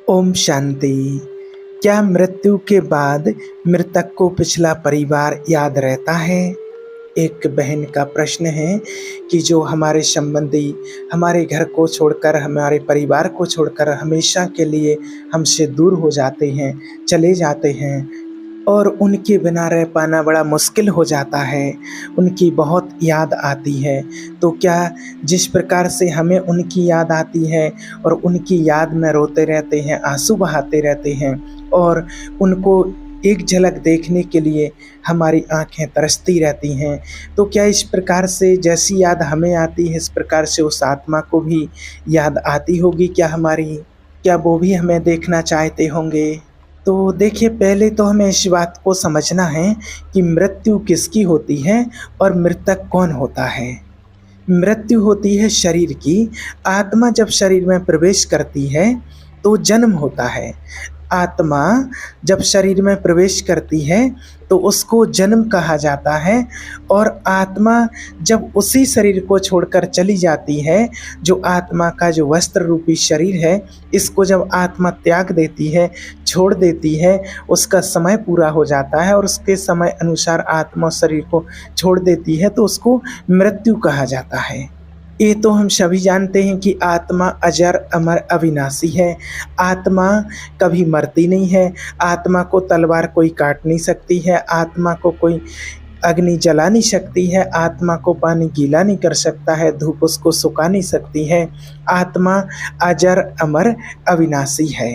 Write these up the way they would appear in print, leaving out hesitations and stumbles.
ओम शांति। क्या मृत्यु के बाद मृतक को पिछला परिवार याद रहता है? एक बहन का प्रश्न है कि जो हमारे संबंधी हमारे घर को छोड़कर, हमारे परिवार को छोड़कर हमेशा के लिए हमसे दूर हो जाते हैं, चले जाते हैं और उनके बिना रह पाना बड़ा मुश्किल हो जाता है, उनकी बहुत याद आती है। तो क्या जिस प्रकार से हमें उनकी याद आती है और उनकी याद में रोते रहते हैं, आंसू बहाते रहते हैं और उनको एक झलक देखने के लिए हमारी आँखें तरसती रहती हैं, तो क्या इस प्रकार से जैसी याद हमें आती है, इस प्रकार से उस आत्मा को भी याद आती होगी क्या हमारी? क्या वो भी हमें देखना चाहते होंगे? तो देखिए, पहले तो हमें इस बात को समझना है कि मृत्यु किसकी होती है और मृतक कौन होता है। मृत्यु होती है शरीर की। आत्मा जब शरीर में प्रवेश करती है तो जन्म होता है। आत्मा जब शरीर में प्रवेश करती है तो उसको जन्म कहा जाता है और आत्मा जब उसी शरीर को छोड़कर चली जाती है, जो आत्मा का जो वस्त्र रूपी शरीर है, इसको जब आत्मा त्याग देती है, छोड़ देती है, उसका समय पूरा हो जाता है और उसके समय अनुसार आत्मा शरीर को छोड़ देती है, तो उसको मृत्यु कहा जाता है। ये तो हम सभी जानते हैं कि आत्मा अजर अमर अविनाशी है। आत्मा कभी मरती नहीं है। आत्मा को तलवार कोई काट नहीं सकती है। आत्मा को कोई अग्नि जला नहीं सकती है। आत्मा को पानी गीला नहीं कर सकता है। धूप उसको सुखा नहीं सकती है। आत्मा अजर अमर अविनाशी है।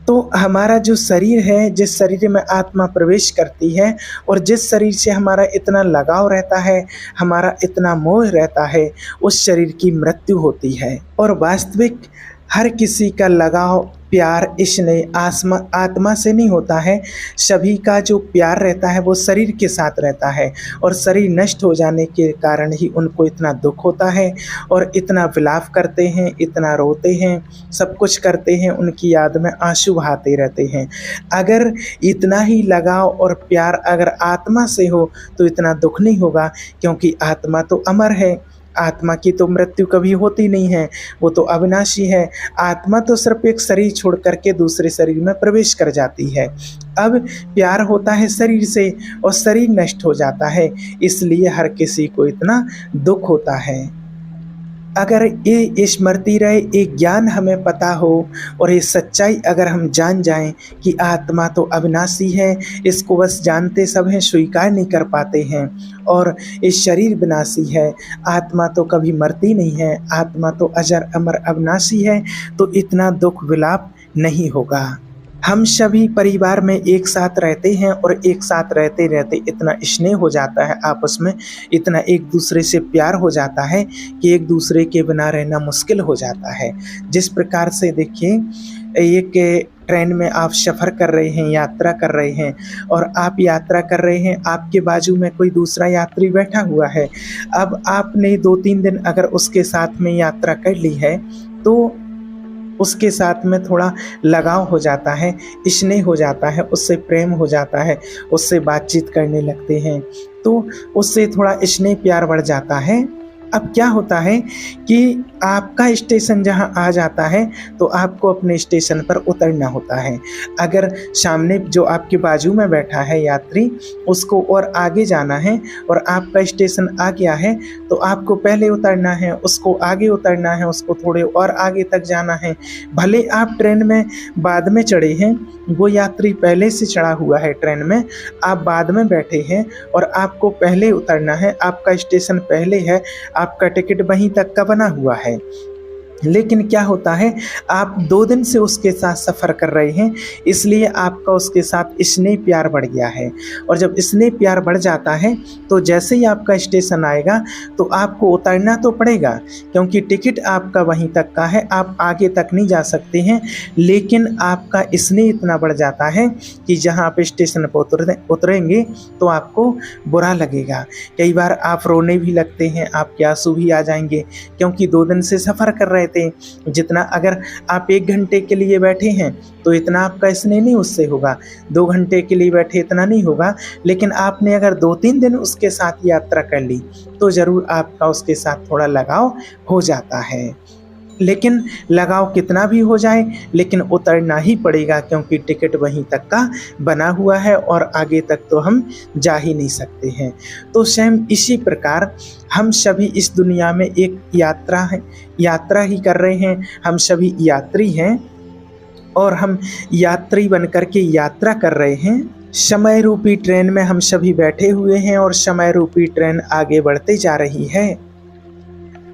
तो हमारा जो शरीर है, जिस शरीर में आत्मा प्रवेश करती है और जिस शरीर से हमारा इतना लगाव रहता है, हमारा इतना मोह रहता है, उस शरीर की मृत्यु होती है। और वास्तविक हर किसी का लगाव, प्यार, स्नेह आत्मा से नहीं होता है। सभी का जो प्यार रहता है वो शरीर के साथ रहता है और शरीर नष्ट हो जाने के कारण ही उनको इतना दुख होता है और इतना विलाप करते हैं, इतना रोते हैं, सब कुछ करते हैं, उनकी याद में आंसू बहाते रहते हैं। अगर इतना ही लगाव और प्यार अगर आत्मा से हो तो इतना दुख नहीं होगा, क्योंकि आत्मा तो अमर है। आत्मा की तो मृत्यु कभी होती नहीं है, वो तो अविनाशी है। आत्मा तो सिर्फ एक शरीर छोड़ करके दूसरे शरीर में प्रवेश कर जाती है। अब प्यार होता है शरीर से और शरीर नष्ट हो जाता है, इसलिए हर किसी को इतना दुख होता है। अगर ये स्मृति रहे, ये ज्ञान हमें पता हो और ये सच्चाई अगर हम जान जाएं कि आत्मा तो अविनाशी है, इसको बस जानते सब हैं, स्वीकार नहीं कर पाते हैं, और ये शरीर विनाशी है, आत्मा तो कभी मरती नहीं है, आत्मा तो अजर अमर अविनाशी है, तो इतना दुख विलाप नहीं होगा। हम सभी परिवार में एक साथ रहते हैं और एक साथ रहते रहते इतना स्नेह हो जाता है आपस में, इतना एक दूसरे से प्यार हो जाता है कि एक दूसरे के बिना रहना मुश्किल हो जाता है। जिस प्रकार से देखिए, एक ट्रेन में आप सफ़र कर रहे हैं, यात्रा कर रहे हैं और आप यात्रा कर रहे हैं, आपके बाजू में कोई दूसरा यात्री बैठा हुआ है। अब आपने 2-3 दिन अगर उसके साथ में यात्रा कर ली है तो उसके साथ में थोड़ा लगाव हो जाता है, स्नेह हो जाता है, उससे प्रेम हो जाता है, उससे बातचीत करने लगते हैं, तो उससे थोड़ा स्नेह प्यार बढ़ जाता है। अब क्या होता है कि आपका स्टेशन जहां आ जाता है तो आपको अपने स्टेशन पर उतरना होता है। अगर सामने जो आपके बाजू में बैठा है यात्री, उसको और आगे जाना है और आपका स्टेशन आ गया है तो आपको पहले उतरना है, उसको आगे उतरना है, उसको थोड़े और आगे तक जाना है। भले आप ट्रेन में बाद में चढ़े हैं, वो यात्री पहले से चढ़ा हुआ है ट्रेन में, आप बाद में बैठे हैं और आपको पहले उतरना है, आपका स्टेशन पहले है, आपका टिकट वहीं तक का बना हुआ है। लेकिन क्या होता है, आप 2 दिन से उसके साथ सफ़र कर रहे हैं, इसलिए आपका उसके साथ स्नेह प्यार बढ़ गया है। और जब स्नेह प्यार बढ़ जाता है तो जैसे ही आपका स्टेशन आएगा तो आपको उतरना तो पड़ेगा, क्योंकि टिकट आपका वहीं तक का है, आप आगे तक नहीं जा सकते हैं। लेकिन आपका स्नेह इतना बढ़ जाता है कि जहाँ आप स्टेशन पर उतरेंगे तो आपको बुरा लगेगा। कई बार आप रोने भी लगते हैं, आपके आंसू भी आ जाएंगे, क्योंकि 2 दिन से सफ़र कर रहे थे। जितना अगर आप 1 घंटे के लिए बैठे हैं तो इतना आपका स्नेह नहीं उससे होगा, 2 घंटे के लिए बैठे इतना नहीं होगा। लेकिन आपने अगर 2-3 दिन उसके साथ यात्रा कर ली तो ज़रूर आपका उसके साथ थोड़ा लगाव हो जाता है। लेकिन लगाव कितना भी हो जाए लेकिन उतरना ही पड़ेगा, क्योंकि टिकट वहीं तक का बना हुआ है और आगे तक तो हम जा ही नहीं सकते हैं। तो सेम इसी प्रकार हम सभी इस दुनिया में एक यात्रा ही कर रहे हैं। हम सभी यात्री हैं और हम यात्री बनकर के यात्रा कर रहे हैं। समय रूपी ट्रेन में हम सभी बैठे हुए हैं और समय रूपी ट्रेन आगे बढ़ते जा रही है।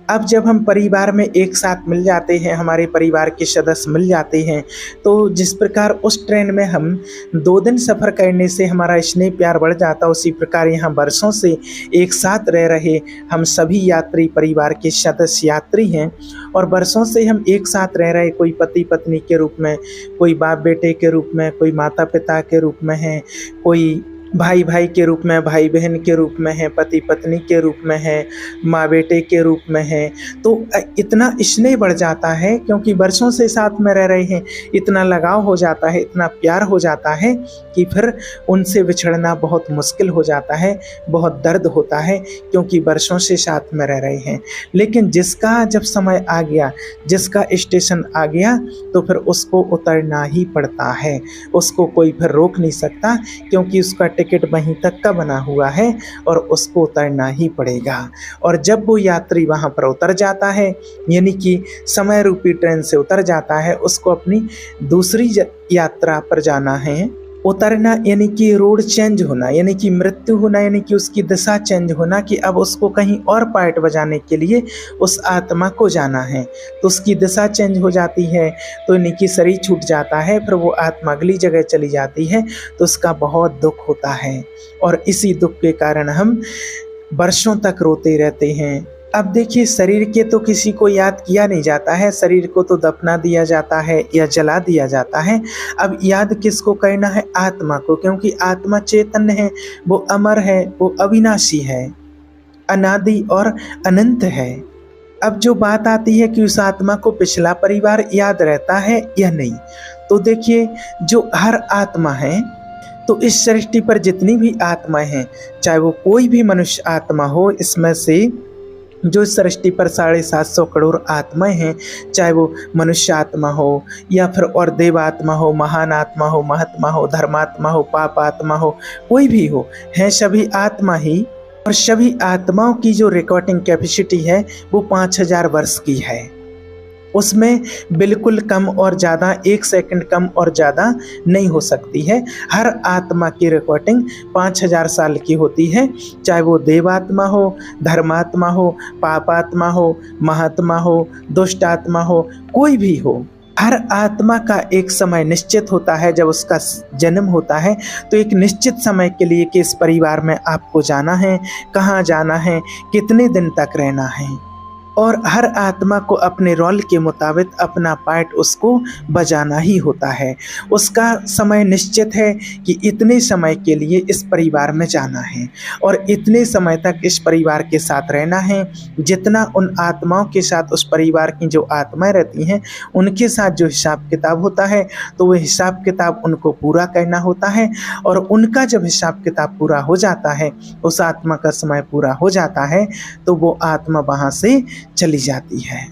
अब जब हम परिवार में एक साथ मिल जाते हैं, हमारे परिवार के सदस्य मिल जाते हैं, तो जिस प्रकार उस ट्रेन में हम 2 दिन सफ़र करने से हमारा स्नेह प्यार बढ़ जाता, उसी प्रकार यहाँ वर्षों से एक साथ रह रहे हम सभी यात्री परिवार के सदस्य यात्री हैं और वर्षों से हम एक साथ रह रहे, कोई पति पत्नी के रूप में, कोई बाप बेटे के रूप में, कोई माता पिता के रूप में है, कोई भाई भाई के रूप में, भाई बहन के रूप में है, पति पत्नी के रूप में है, माँ बेटे के रूप में है। तो इतना स्नेह बढ़ जाता है क्योंकि वर्षों से साथ में रह रहे हैं, इतना लगाव हो जाता है, इतना प्यार हो जाता है कि फिर उनसे बिछड़ना बहुत मुश्किल हो जाता है, बहुत दर्द होता है क्योंकि वर्षों से साथ में रह रहे हैं। लेकिन जिसका जब समय आ गया, जिसका स्टेशन आ गया, तो फिर उसको उतरना ही पड़ता है, उसको कोई फिर रोक नहीं सकता क्योंकि उसका टिकट वहीं तक का बना हुआ है और उसको उतरना ही पड़ेगा। और जब वो यात्री वहाँ पर उतर जाता है, यानी कि समय रूपी ट्रेन से उतर जाता है, उसको अपनी दूसरी यात्रा पर जाना है। उतरना यानी कि रोड चेंज होना, यानी कि मृत्यु होना, यानी कि उसकी दिशा चेंज होना, कि अब उसको कहीं और पार्ट बजाने के लिए उस आत्मा को जाना है। तो उसकी दिशा चेंज हो जाती है, तो यानी कि शरीर छूट जाता है, फिर वो आत्मा अगली जगह चली जाती है, तो उसका बहुत दुख होता है और इसी दुख के कारण हम वर्षों तक रोते रहते हैं। अब देखिए, शरीर के तो किसी को याद किया नहीं जाता है, शरीर को तो दफना दिया जाता है या जला दिया जाता है। अब याद किसको करना है? आत्मा को, क्योंकि आत्मा चैतन्य है, वो अमर है, वो अविनाशी है, अनादि और अनंत है। अब जो बात आती है कि उस आत्मा को पिछला परिवार याद रहता है या नहीं, तो देखिए, जो हर आत्मा है, तो इस सृष्टि पर जितनी भी आत्माएं हैं, चाहे वो कोई भी मनुष्य आत्मा हो, इसमें से जो इस सृष्टि पर 750 करोड़ आत्माएं हैं, चाहे वो मनुष्य आत्मा हो या फिर और देव आत्मा हो, महान आत्मा हो, महात्मा हो, धर्मात्मा हो, पाप आत्मा हो, कोई भी हो, हैं सभी आत्मा ही। और सभी आत्माओं की जो रिकॉर्डिंग कैपेसिटी है वो 5000 वर्ष की है। उसमें बिल्कुल कम और ज़्यादा, 1 सेकंड कम और ज़्यादा नहीं हो सकती है। हर आत्मा की रिकॉर्डिंग 5000 साल की होती है, चाहे वो देवात्मा हो, धर्मात्मा हो, पापात्मा हो, महात्मा हो, दुष्ट आत्मा हो, कोई भी हो। हर आत्मा का एक समय निश्चित होता है। जब उसका जन्म होता है तो एक निश्चित समय के लिए कि इस परिवार में आपको जाना है, कहाँ जाना है, कितने दिन तक रहना है, और हर आत्मा को अपने रोल के मुताबिक अपना पार्ट उसको बजाना ही होता है। उसका समय निश्चित है कि इतने समय के लिए इस परिवार में जाना है और इतने समय तक इस परिवार के साथ रहना है। जितना उन आत्माओं के साथ उस परिवार की जो आत्माएं रहती हैं उनके साथ जो हिसाब किताब होता है, तो वो हिसाब किताब उनको पूरा करना होता है। और उनका जब हिसाब किताब पूरा हो जाता है, उस आत्मा का समय पूरा हो जाता है, तो वो आत्मा वहाँ से चली जाती है।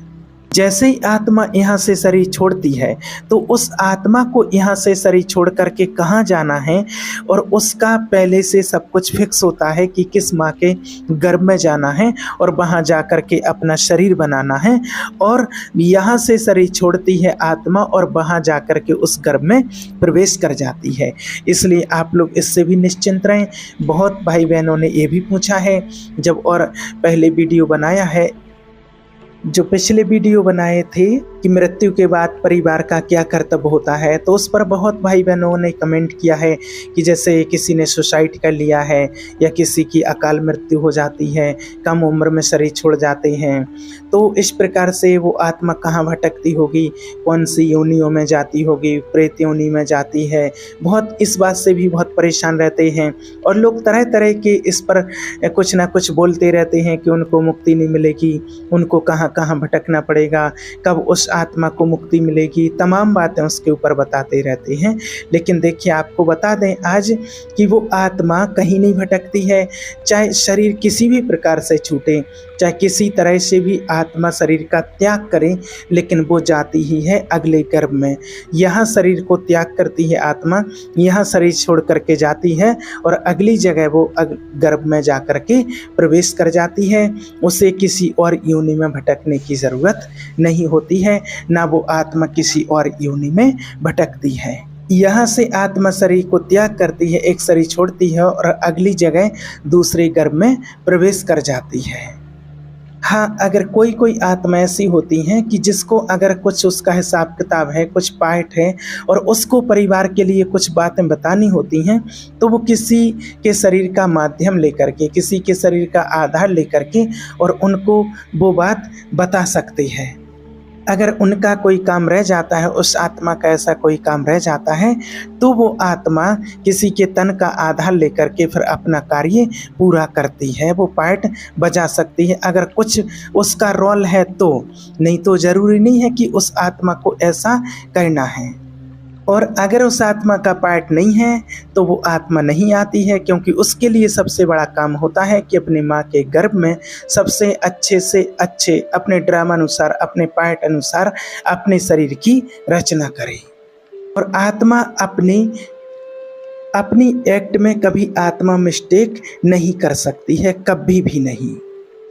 जैसे ही आत्मा यहाँ से शरीर छोड़ती है, तो उस आत्मा को यहाँ से शरीर छोड़ करके कहाँ जाना है, और उसका पहले से सब कुछ फिक्स होता है कि किस माँ के गर्भ में जाना है और वहाँ जा कर के अपना शरीर बनाना है। और यहाँ से शरीर छोड़ती है आत्मा और वहाँ जा कर के उस गर्भ में प्रवेश कर जाती है। इसलिए आप लोग इससे भी निश्चिंत रहें। बहुत भाई बहनों ने ये भी पूछा है, जब और पहले वीडियो बनाया है, जो पिछले वीडियो बनाए थे कि मृत्यु के बाद परिवार का क्या कर्तव्य होता है, तो उस पर बहुत भाई बहनों ने कमेंट किया है कि जैसे किसी ने सुसाइड कर लिया है या किसी की अकाल मृत्यु हो जाती है, कम उम्र में शरीर छोड़ जाते हैं, तो इस प्रकार से वो आत्मा कहाँ भटकती होगी, कौन सी योनियों में जाती होगी, प्रेत योनि में जाती है। बहुत इस बात से भी बहुत परेशान रहते हैं और लोग तरह तरह के इस पर कुछ ना कुछ बोलते रहते हैं कि उनको मुक्ति नहीं मिलेगी, उनको कहाँ कहाँ भटकना पड़ेगा, कब उस आत्मा को मुक्ति मिलेगी, तमाम बातें उसके ऊपर बताते रहते हैं। लेकिन देखिए, आपको बता दें आज कि वो आत्मा कहीं नहीं भटकती है। चाहे शरीर किसी भी प्रकार से छूटे, चाहे किसी तरह से भी आत्मा शरीर का त्याग करे, लेकिन वो जाती ही है अगले गर्भ में। यहाँ शरीर को त्याग करती है आत्मा, यहाँ शरीर छोड़ करके जाती है और अगली जगह वो गर्भ में जा कर के प्रवेश कर जाती है। उसे किसी और योनि में भटकने की ज़रूरत नहीं होती है, ना वो आत्मा किसी और योनि में भटकती है। यहाँ से आत्मा शरीर को त्याग करती है, एक शरीर छोड़ती है और अगली जगह दूसरे गर्भ में प्रवेश कर जाती है। हाँ, अगर कोई आत्मा ऐसी होती हैं कि जिसको अगर कुछ उसका हिसाब किताब है, कुछ पाठ है और उसको परिवार के लिए कुछ बातें बतानी होती हैं, तो वो किसी के शरीर का माध्यम लेकर के, किसी के शरीर का आधार लेकर के और उनको वो बात बता सकती है। अगर उनका कोई काम रह जाता है, उस आत्मा का ऐसा कोई काम रह जाता है, तो वो आत्मा किसी के तन का आधार लेकर के फिर अपना कार्य पूरा करती है, वो पार्ट बजा सकती है। अगर कुछ उसका रोल है तो, नहीं तो ज़रूरी नहीं है कि उस आत्मा को ऐसा करना है। और अगर उस आत्मा का पार्ट नहीं है तो वो आत्मा नहीं आती है, क्योंकि उसके लिए सबसे बड़ा काम होता है कि अपनी माँ के गर्भ में सबसे अच्छे से अच्छे अपने ड्रामा अनुसार, अपने पार्ट अनुसार अपने शरीर की रचना करे। और आत्मा अपनी एक्ट में कभी आत्मा मिस्टेक नहीं कर सकती है, कभी भी नहीं।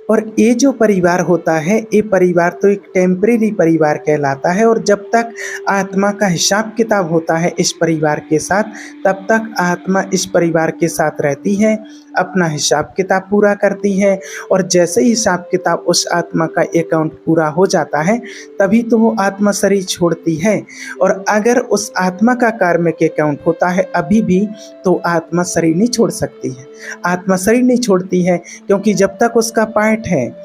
और ये जो परिवार होता है, ये परिवार तो एक टेम्परेरी परिवार कहलाता है। और जब तक आत्मा का हिसाब किताब होता है इस परिवार के साथ, तब तक आत्मा इस परिवार के साथ रहती है, अपना हिसाब किताब पूरा करती है। और जैसे ही हिसाब किताब उस आत्मा का अकाउंट पूरा हो जाता है, तभी तो वो आत्मा शरीर छोड़ती है। और अगर उस आत्मा का कार्मिक अकाउंट होता है अभी भी, तो आत्मा शरीर नहीं छोड़ सकती है। आत्मा शरीर नहीं छोड़ती है, क्योंकि जब तक उसका पार्ट है,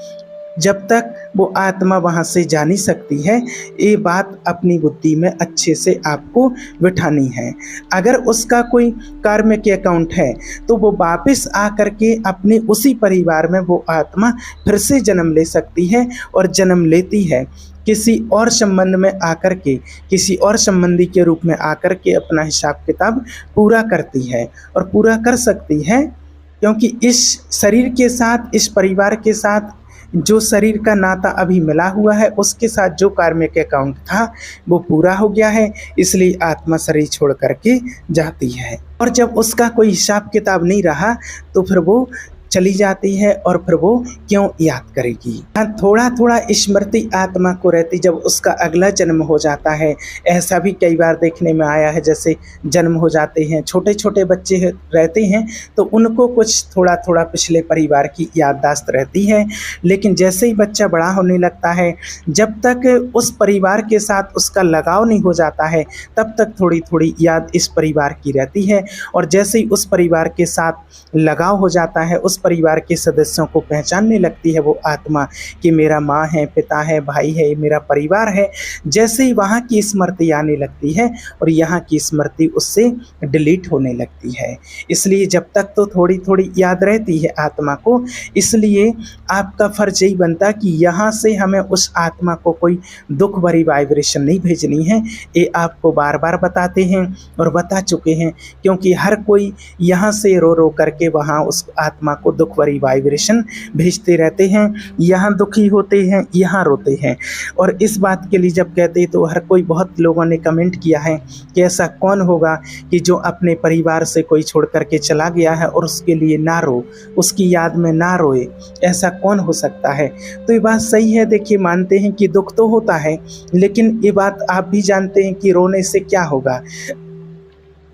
जब तक वो आत्मा वहाँ से जा नहीं सकती है। ये बात अपनी बुद्धि में अच्छे से आपको बिठानी है। अगर उसका कोई कर्म के अकाउंट है, तो वो वापस आकर के अपने उसी परिवार में वो आत्मा फिर से जन्म ले सकती है। और जन्म लेती है किसी और संबंध में आकर के, किसी और संबंधी के रूप में आकर के अपना हिसाब किताब पूरा करती है। और पूरा कर सकती है, क्योंकि इस शरीर के साथ, इस परिवार के साथ जो शरीर का नाता अभी मिला हुआ है, उसके साथ जो कार्मिक अकाउंट था वो पूरा हो गया है। इसलिए आत्मा शरीर छोड़ करके जाती है। और जब उसका कोई हिसाब किताब नहीं रहा, तो फिर वो चली जाती है। और फिर वो क्यों याद करेगी। थोड़ा थोड़ा स्मृति आत्मा को रहती जब उसका अगला जन्म हो जाता है। ऐसा भी कई बार देखने में आया है, जैसे जन्म हो जाते हैं, छोटे छोटे बच्चे रहते हैं, तो उनको कुछ थोड़ा थोड़ा पिछले परिवार की याददाश्त रहती है। लेकिन जैसे ही बच्चा बड़ा होने लगता है, जब तक उस परिवार के साथ उसका लगाव नहीं हो जाता है, तब तक थोड़ी थोड़ी याद इस परिवार की रहती है। और जैसे ही उस परिवार के साथ लगाव हो जाता है, उस परिवार के सदस्यों को पहचानने लगती है वो आत्मा कि मेरा माँ है, पिता है, भाई है, मेरा परिवार है। जैसे ही वहाँ की स्मृति आने लगती है और यहाँ की स्मृति उससे डिलीट होने लगती है। इसलिए जब तक तो थोड़ी थोड़ी याद रहती है आत्मा को। इसलिए आपका फर्ज यही बनता कि यहाँ से हमें उस आत्मा को कोई दुख भरी वाइब्रेशन नहीं भेजनी है। ये आपको बार बार बताते हैं और बता चुके हैं, क्योंकि हर कोई यहाँ से रो रो करके वहाँ उस आत्मा को दुख भरी वाइब्रेशन भेजते रहते हैं। यहाँ दुखी होते हैं, यहाँ रोते हैं। और इस बात के लिए जब कहते हैं तो हर कोई, बहुत लोगों ने कमेंट किया है कि ऐसा कौन होगा कि जो अपने परिवार से कोई छोड़ करके चला गया है और उसके लिए ना रो, उसकी याद में ना रोए, ऐसा कौन हो सकता है। तो ये बात सही है। देखिए, मानते हैं कि दुख तो होता है, लेकिन ये बात आप भी जानते हैं कि रोने से क्या होगा।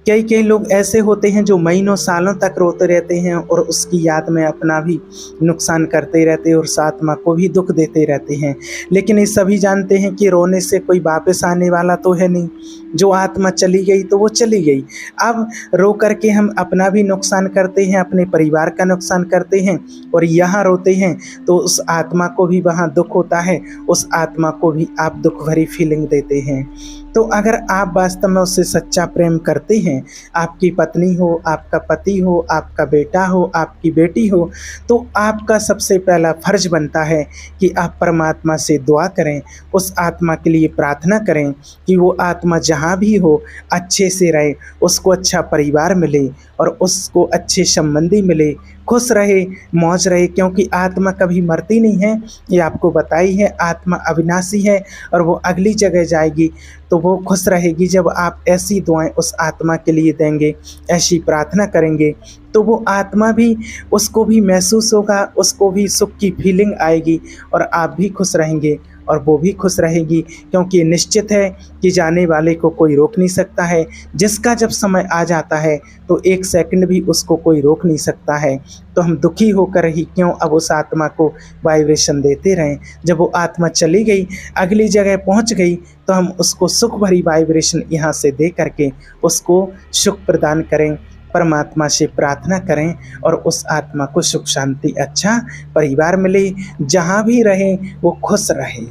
कई लोग ऐसे होते हैं जो महीनों सालों तक रोते रहते हैं और उसकी याद में अपना भी नुकसान करते रहते हैं और उस आत्मा को भी दुख देते रहते हैं। लेकिन ये सभी जानते हैं कि रोने से कोई वापस आने वाला तो है नहीं। जो आत्मा चली गई तो वो चली गई। अब रो करके हम अपना भी नुकसान करते हैं, अपने परिवार का नुकसान करते हैं, और यहाँ रोते हैं तो उस आत्मा को भी वहाँ दुख होता है, उस आत्मा को भी आप दुख भरी फीलिंग देते हैं। तो अगर आप वास्तव में उससे सच्चा प्रेम करते हैं, आपकी पत्नी हो, आपका पति हो, आपका बेटा हो, आपकी बेटी हो, तो आपका सबसे पहला फर्ज बनता है कि आप परमात्मा से दुआ करें, उस आत्मा के लिए प्रार्थना करें कि वो आत्मा जहाँ भी हो अच्छे से रहे, उसको अच्छा परिवार मिले और उसको अच्छे संबंधी मिले, खुश रहे, मौज रहे, क्योंकि आत्मा कभी मरती नहीं है। ये आपको बताई है, आत्मा अविनाशी है और वो अगली जगह जाएगी, तो वो खुश रहेगी। जब आप ऐसी दुआएं उस आत्मा के लिए देंगे, ऐसी प्रार्थना करेंगे, तो वो आत्मा भी, उसको भी महसूस होगा, उसको भी सुख की फीलिंग आएगी और आप भी खुश रहेंगे और वो भी खुश रहेगी, क्योंकि निश्चित है कि जाने वाले को कोई रोक नहीं सकता है। जिसका जब समय आ जाता है तो एक सेकंड भी उसको कोई रोक नहीं सकता है। तो हम दुखी होकर ही क्यों अब उस आत्मा को वाइब्रेशन देते रहें। जब वो आत्मा चली गई, अगली जगह पहुंच गई, तो हम उसको सुख भरी वाइब्रेशन यहाँ से दे करके उसको सुख प्रदान करें, परमात्मा से प्रार्थना करें और उस आत्मा को सुख शांति अच्छा परिवार मिले, जहाँ भी रहे वो खुश रहे।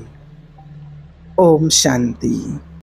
ओम शांति।